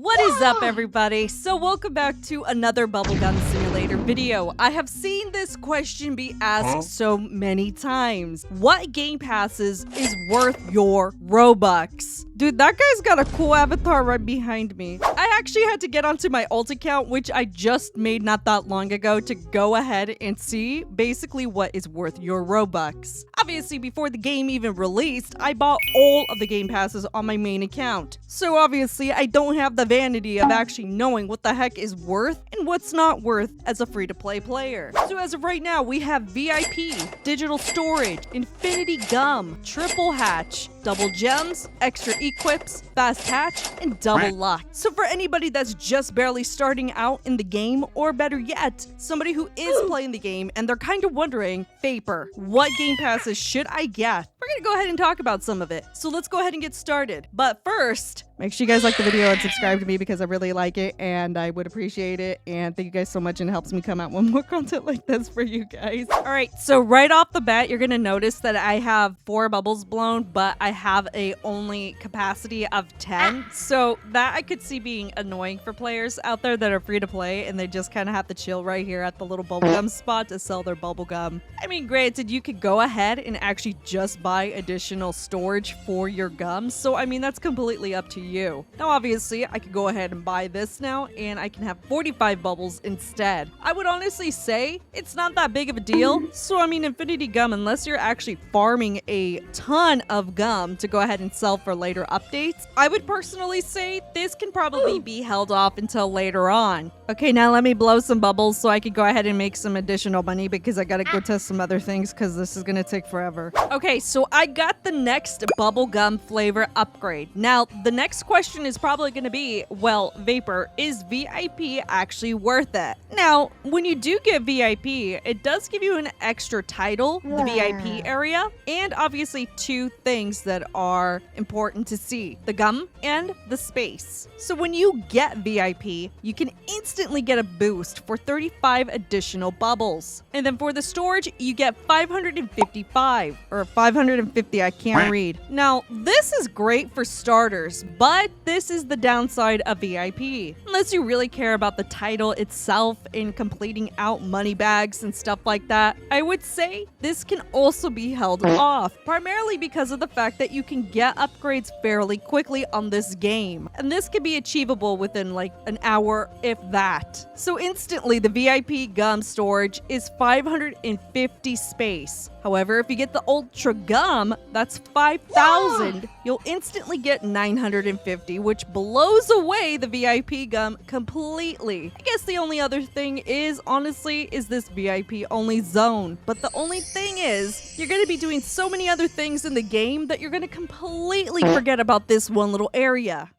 What is up, everybody? So welcome back to another bubblegum simulator video. I have seen this question be asked so many times. What game passes is worth your Robux? Dude, that guy's got a cool avatar right behind me. I actually had to get onto my alt account, which I just made not that long ago, to go ahead and see basically what is worth your Robux. Obviously, before the game even released, I bought all of the game passes on my main account. So obviously, I don't have the vanity of actually knowing what the heck is worth and what's not worth as a free-to-play player. So as of right now, we have VIP, digital storage, infinity gum, triple hatch, double gems, extra equips, fast hatch, and double luck. So for anybody that's just barely starting out in the game, or better yet, somebody who is playing the game and they're kind of wondering, Vapor, what game passes should I get? We're gonna go ahead and talk about some of it. So let's go ahead and get started. But first, make sure you guys like the video and subscribe to me because I really like it and I would appreciate it. And thank you guys so much, and it helps me come out with more content like this for you guys. All right, so right off the bat, you're gonna notice that I have 4 bubbles blown, but I have a only capacity of 10. So that I could see being annoying for players out there that are free to play and they just kind of have to chill right here at the little bubblegum spot to sell their bubblegum. I mean, granted, you could go ahead and actually just buy additional storage for your gum. So I mean, that's completely up to you. Now, obviously, I could go ahead and buy this now and I can have 45 bubbles instead. I would honestly say it's not that big of a deal. So I mean, infinity gum, unless you're actually farming a ton of gum to go ahead and sell for later updates, I would personally say this can probably be held off until later on. Okay, now let me blow some bubbles so I can go ahead and make some additional money because I gotta go test some other things because this is gonna take forever. Okay, so I got the next bubblegum flavor upgrade. Now, the next question is probably gonna be, well, Vapor, is VIP actually worth it? Now, when you do get VIP, it does give you an extra title, the VIP area, and obviously 2 things that are important to see, the gum and the space. So when you get VIP, you can instantly get a boost for 35 additional bubbles. And then for the storage, you get 555, or 550, I can't read. Now, this is great for starters, but this is the downside of VIP. Unless you really care about the title itself and completing out money bags and stuff like that, I would say this can also be held off, primarily because of the fact that you can get upgrades fairly quickly on this game. And this can be achievable within like an hour, if that. So instantly, the VIP gum storage is 550 space. However, if you get the Ultra Gum, that's 5,000. You'll instantly get 950, which blows away the VIP gum completely. I guess the only other thing is, honestly, is this VIP only zone. But the only thing is, you're going to be doing so many other things in the game that you're going to completely forget about this one little area.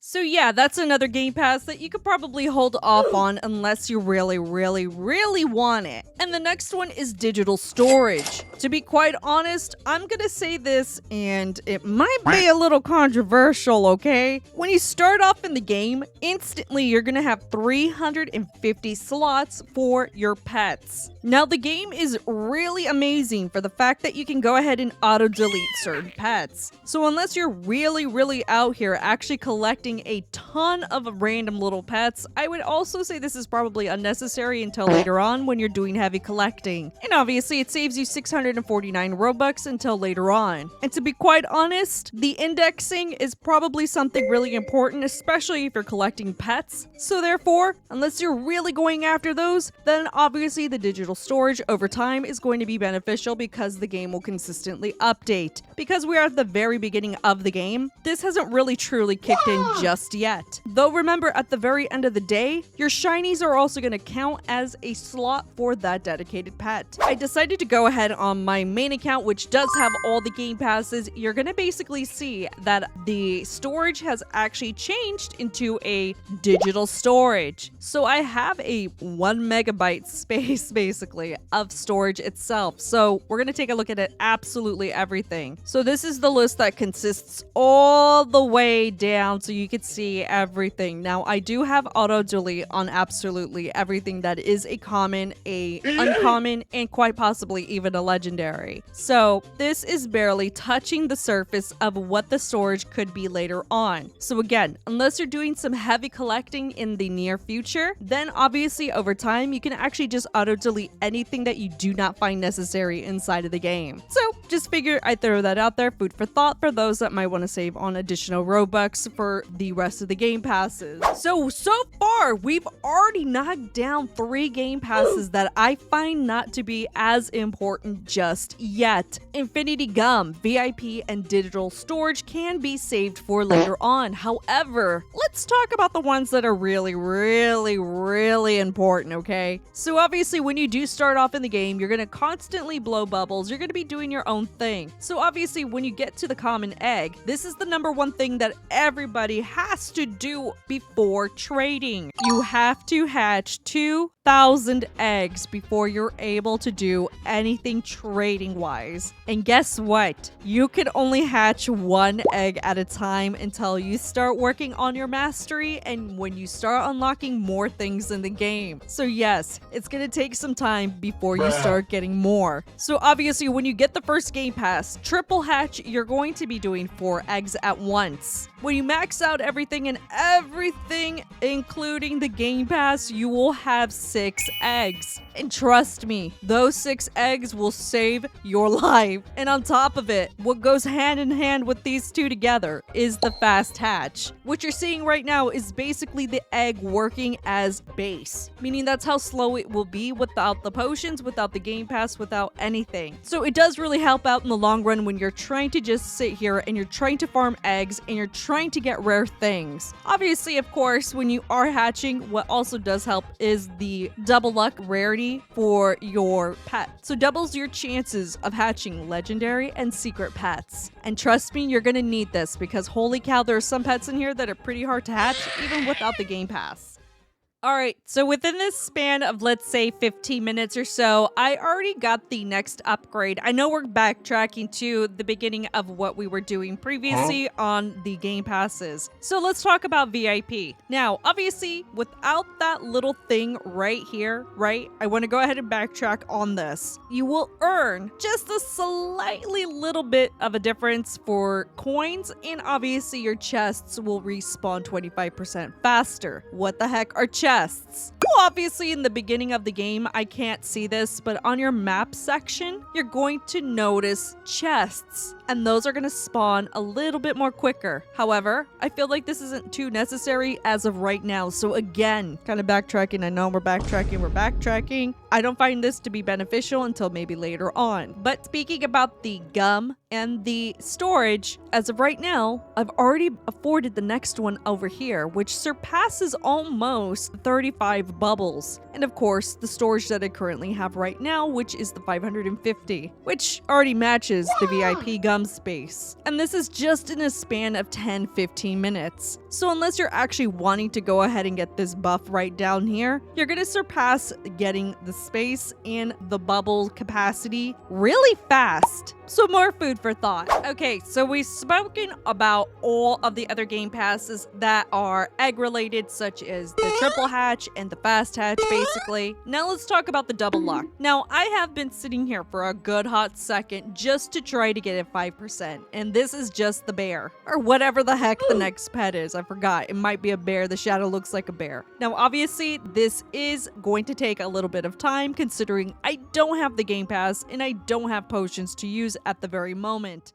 So yeah, that's another game pass that you could probably hold off on unless you really want it. And the next one is digital storage. To be quite honest, I'm gonna say this, and it might be a little controversial, okay? When you start off in the game, instantly you're gonna have 350 slots for your pets. Now, the game is really amazing for the fact that you can go ahead and auto-delete certain pets. So unless you're really out here actually collecting a ton of random little pets, I would also say this is probably unnecessary until later on when you're doing heavy collecting. And obviously, it saves you 649 Robux until later on. And to be quite honest, the indexing is probably something really important, especially if you're collecting pets. So therefore, unless you're really going after those, then obviously the digital storage over time is going to be beneficial because the game will consistently update. Because we are at the very beginning of the game, this hasn't really truly kicked in just yet. Though remember, at the very end of the day, your shinies are also going to count as a slot for that dedicated pet. I decided to go ahead on my main account, which does have all the game passes. You're going to basically see that the storage has actually changed into a digital storage. So I have a 1 megabyte space basically basically of storage itself. So we're going to take a look at it, absolutely everything. So this is the list that consists all the way down so you can see everything. Now I do have auto delete on absolutely everything that is a common, a uncommon, and quite possibly even a legendary. So this is barely touching the surface of what the storage could be later on. So again, unless you're doing some heavy collecting in the near future, then obviously over time you can actually just auto delete anything that you do not find necessary inside of the game. So just figure I'd throw that out there, food for thought for those that might want to save on additional Robux for the rest of the game passes. So far we've already knocked down 3 game passes that I find not to be as important just yet. Infinity Gum, VIP, and digital storage can be saved for later on. However, let's talk about the ones that are really important, okay? So obviously when you do start off in the game, you're going to constantly blow bubbles. You're going to be doing your own thing. So obviously when you get to the common egg, this is the #1 thing that everybody has to do before trading. You have to hatch 2,000 eggs before you're able to do anything trading wise. And guess what? You can only hatch 1 egg at a time until you start working on your mastery and when you start unlocking more things in the game. So yes, it's gonna take some time before you start getting more. So obviously when you get the first game pass, triple hatch, you're going to be doing 4 eggs at once. When you max out everything including the game pass, you will have 6 eggs. And trust me, those 6 eggs will save your life. And on top of it, what goes hand in hand with these two together is the fast hatch. What you're seeing right now is basically the egg working as base, meaning that's how slow it will be without the potions, without the game pass, without anything. So it does really help out in the long run when you're trying to just sit here and you're trying to farm eggs and you're trying to get rare things. Obviously, of course, when you are hatching, what also does help is the double luck rarity for your pet. So doubles your chances of hatching legendary and secret pets. And trust me, you're gonna need this because holy cow, there are some pets in here that are pretty hard to hatch even without the game pass. Alright, so within this span of, let's say, 15 minutes or so, I already got the next upgrade. I know we're backtracking to the beginning of what we were doing previously on the game passes. So let's talk about VIP. Now, obviously, without that little thing right here, right? I want to go ahead and backtrack on this. You will earn just a slightly little bit of a difference for coins, and obviously your chests will respawn 25% faster. What the heck are chests? Well, obviously in the beginning of the game, I can't see this, but on your map section, you're going to notice chests, and those are going to spawn a little bit more quicker. However, I feel like this isn't too necessary as of right now. So again, kind of backtracking. I know we're backtracking. I don't find this to be beneficial until maybe later on. But speaking about the gum and the storage, as of right now, I've already afforded the next one over here, which surpasses almost 35 bubbles. And of course, the storage that I currently have right now, which is the 550, which already matches the VIP gum space. And this is just in a span of 10-15 minutes. So unless you're actually wanting to go ahead and get this buff right down here, you're gonna surpass getting the space and the bubble capacity really fast. So more food for thought. Okay, so we've spoken about all of the other game passes that are egg related, such as the triple hatch and the fast hatch, basically. Now let's talk about the double luck. Now, I have been sitting here for a good hot second just to try to get it 5%, and this is just the bear, or whatever the heck the next pet is. I forgot. It might be a bear. The shadow looks like a bear. Now, obviously, this is going to take a little bit of time considering I don't have the game pass and I don't have potions to use at the very moment.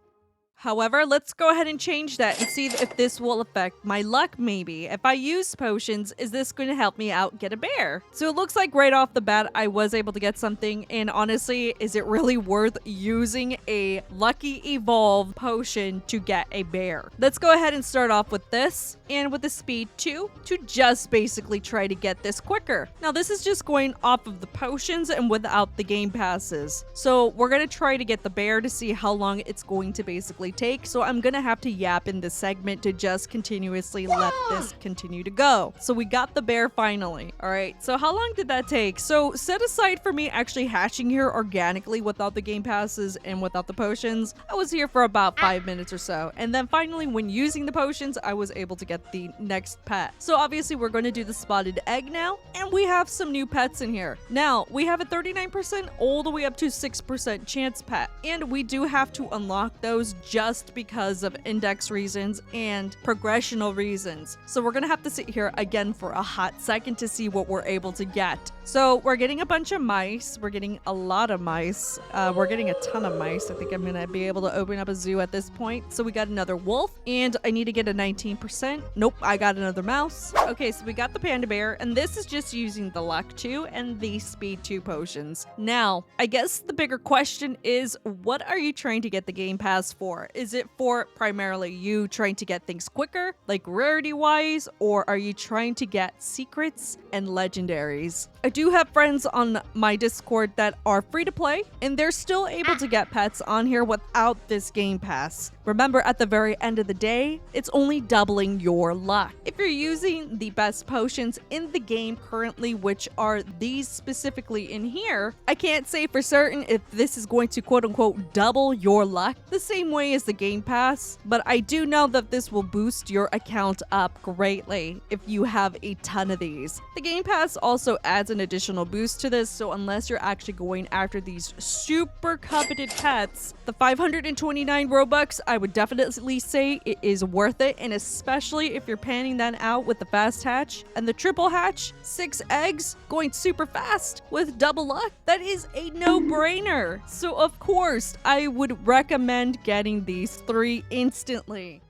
However, let's go ahead and change that and see if this will affect my luck maybe. If I use potions, is this going to help me out get a bear? So it looks like right off the bat, I was able to get something. And honestly, is it really worth using a Lucky Evolve potion to get a bear? Let's go ahead and start off with this and with the speed 2 to just basically try to get this quicker. Now, this is just going off of the potions and without the game passes. So we're going to try to get the bear to see how long it's going to basically basically take, so I'm gonna have to yap in this segment to just continuously let this continue to go. So we got the bear finally. All right, so how long did that take? So set aside for me actually hatching here organically without the game passes and without the potions, I was here for about 5 minutes or so. And then finally, when using the potions, I was able to get the next pet. So obviously we're going to do the spotted egg now, and we have some new pets in here. Now, we have a 39% all the way up to 6% chance pet, and we do have to unlock those just because of index reasons and progressional reasons. So we're going to have to sit here again for a hot second to see what we're able to get. So we're getting a bunch of mice. We're getting a lot of mice. We're getting a ton of mice. I think I'm going to be able to open up a zoo at this point. So we got another wolf, and I need to get a 19%. Nope, I got another mouse. Okay, so we got the panda bear, and this is just using the luck 2 and the speed 2 potions. Now, I guess the bigger question is, what are you trying to get the game pass for? Is it for primarily you trying to get things quicker, like rarity wise, or are you trying to get secrets and legendaries? I do have friends on my Discord that are free to play, and they're still able to get pets on here without this game pass. Remember, at the very end of the day, it's only doubling your luck. If you're using the best potions in the game currently, which are these specifically in here, I can't say for certain if this is going to quote-unquote double your luck the same way as the game pass, but I do know that this will boost your account up greatly if you have a ton of these. The game pass also adds an additional boost to this, so unless you're actually going after these super coveted pets, the 529 Robux, I would definitely say it is worth it, and especially if you're panning that out with the fast hatch and the triple hatch, 6 eggs, going super fast with double luck, that is a no-brainer. So of course, I would recommend getting these 3 instantly.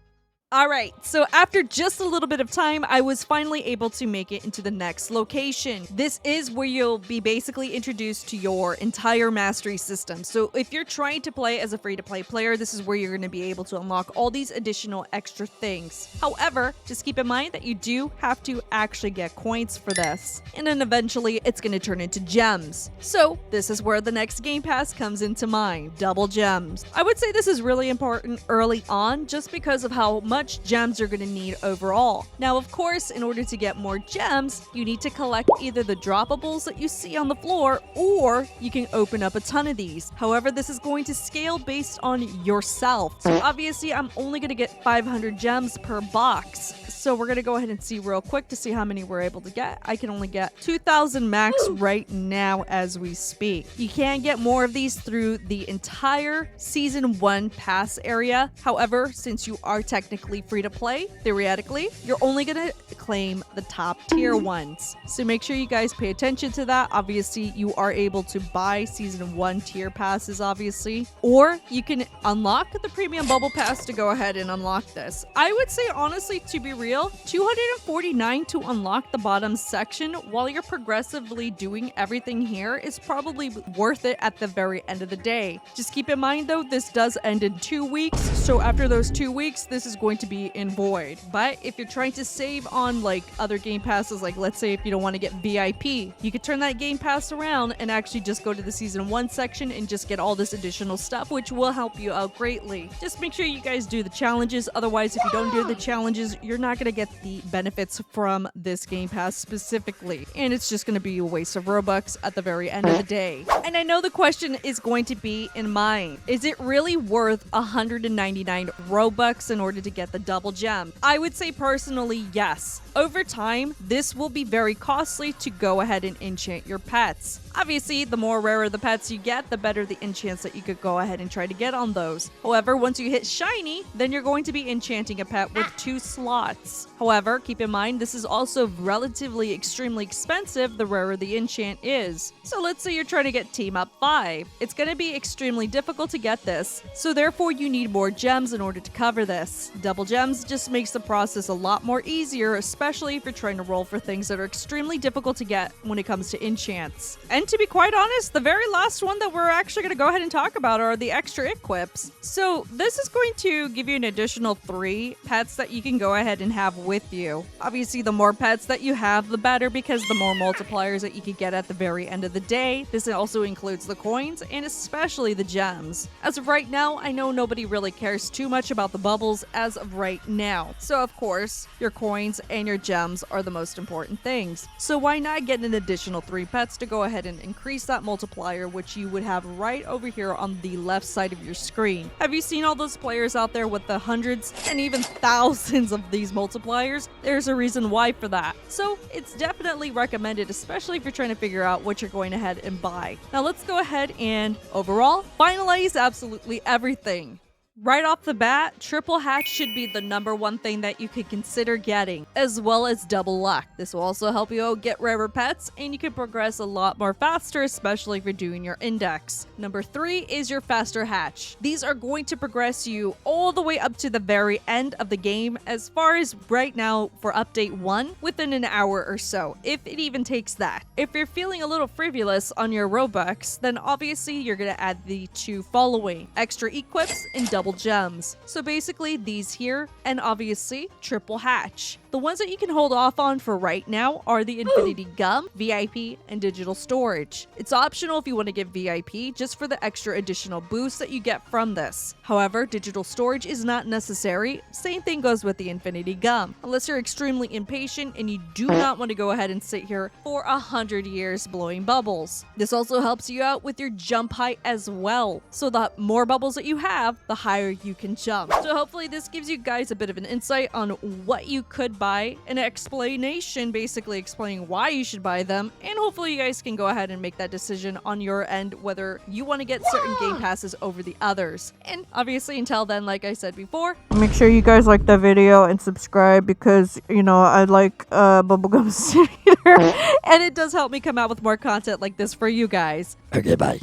Alright, so after just a little bit of time, I was finally able to make it into the next location. This is where you'll be basically introduced to your entire mastery system. So if you're trying to play as a free-to-play player, this is where you're going to be able to unlock all these additional extra things. However, just keep in mind that you do have to actually get coins for this. And then eventually, it's going to turn into gems. So this is where the next game pass comes into mind, double gems. I would say this is really important early on just because of how much gems you're going to need overall. Now, of course, in order to get more gems, you need to collect either the droppables that you see on the floor, or you can open up a ton of these. However, this is going to scale based on yourself. So obviously, I'm only going to get 500 gems per box. So we're going to go ahead and see real quick to see how many we're able to get. I can only get 2,000 max right now as we speak. You can get more of these through the entire Season 1 pass area. However, since you are technically free to play, theoretically, you're only going to claim the top tier ones. So make sure you guys pay attention to that. Obviously, you are able to buy Season 1 tier passes, obviously, or you can unlock the premium bubble pass to go ahead and unlock this. I would say, honestly, to be real, 249 to unlock the bottom section while you're progressively doing everything here is probably worth it at the very end of the day. Just keep in mind though, this does end in 2 weeks, so after those 2 weeks, this is going to be in void. But if you're trying to save on like other game passes, like let's say if you don't want to get VIP, you could turn that game pass around and actually just go to the Season 1 section and just get all this additional stuff, which will help you out greatly. Just make sure you guys do the challenges, otherwise if you don't do the challenges, you're not going to get the benefits from this game pass specifically, and it's just going to be a waste of Robux at the very end of the day. And I know the question is going to be in mind, is it really worth 199 Robux in order to get the double gem? I would say personally yes. Over time, this will be very costly to go ahead and enchant your pets. Obviously, the more rarer the pets you get, the better the enchants that you could go ahead and try to get on those. However, once you hit shiny, then you're going to be enchanting a pet with 2 slots. However, keep in mind, this is also relatively extremely expensive the rarer the enchant is. So let's say you're trying to get Team Up 5. It's going to be extremely difficult to get this, so therefore you need more gems in order to cover this. Double gems just makes the process a lot more easier, especially if you're trying to roll for things that are extremely difficult to get when it comes to enchants. And to be quite honest, the very last one that we're actually going to go ahead and talk about are the extra equips. So this is going to give you an additional 3 pets that you can go ahead and have with you. Obviously, the more pets that you have, the better, because the more multipliers that you could get at the very end of the day. This also includes the coins and especially the gems. As of right now, I know nobody really cares too much about the bubbles as of right now. So of course, your coins and your gems are the most important things. So why not get an additional 3 pets to go ahead and increase that multiplier, which you would have right over here on the left side of your screen. Have you seen all those players out there with the hundreds and even thousands of these multipliers? There's a reason why for that. So it's definitely recommended, especially if you're trying to figure out what you're going ahead and buy. Now let's go ahead and overall finalize absolutely everything. Right off the bat, triple hatch should be the #1 thing that you could consider getting, as well as double luck. This will also help you out get rarer pets, and you can progress a lot more faster, especially if you're doing your index. Number 3 is your faster hatch. These are going to progress you all the way up to the very end of the game, as far as right now for update 1, within an hour or so, if it even takes that. If you're feeling a little frivolous on your Robux, then obviously you're going to add the 2 following: extra equips and double gems. So basically these here, and obviously triple hatch. The ones that you can hold off on for right now are the Infinity Gum, VIP, and Digital Storage. It's optional if you want to get VIP, just for the extra additional boost that you get from this. However, Digital Storage is not necessary. Same thing goes with the Infinity Gum, unless you're extremely impatient and you do not want to go ahead and sit here for 100 years blowing bubbles. This also helps you out with your jump height as well. So the more bubbles that you have, the higher you can jump. So hopefully this gives you guys a bit of an insight on what you could buy, an explanation basically explaining why you should buy them, and hopefully you guys can go ahead and make that decision on your end whether you want to get certain game passes over the others. And obviously until then, like I said before, make sure you guys like the video and subscribe, because you know I like Bubblegum Simulator and it does help me come out with more content like this for you guys. Okay, bye.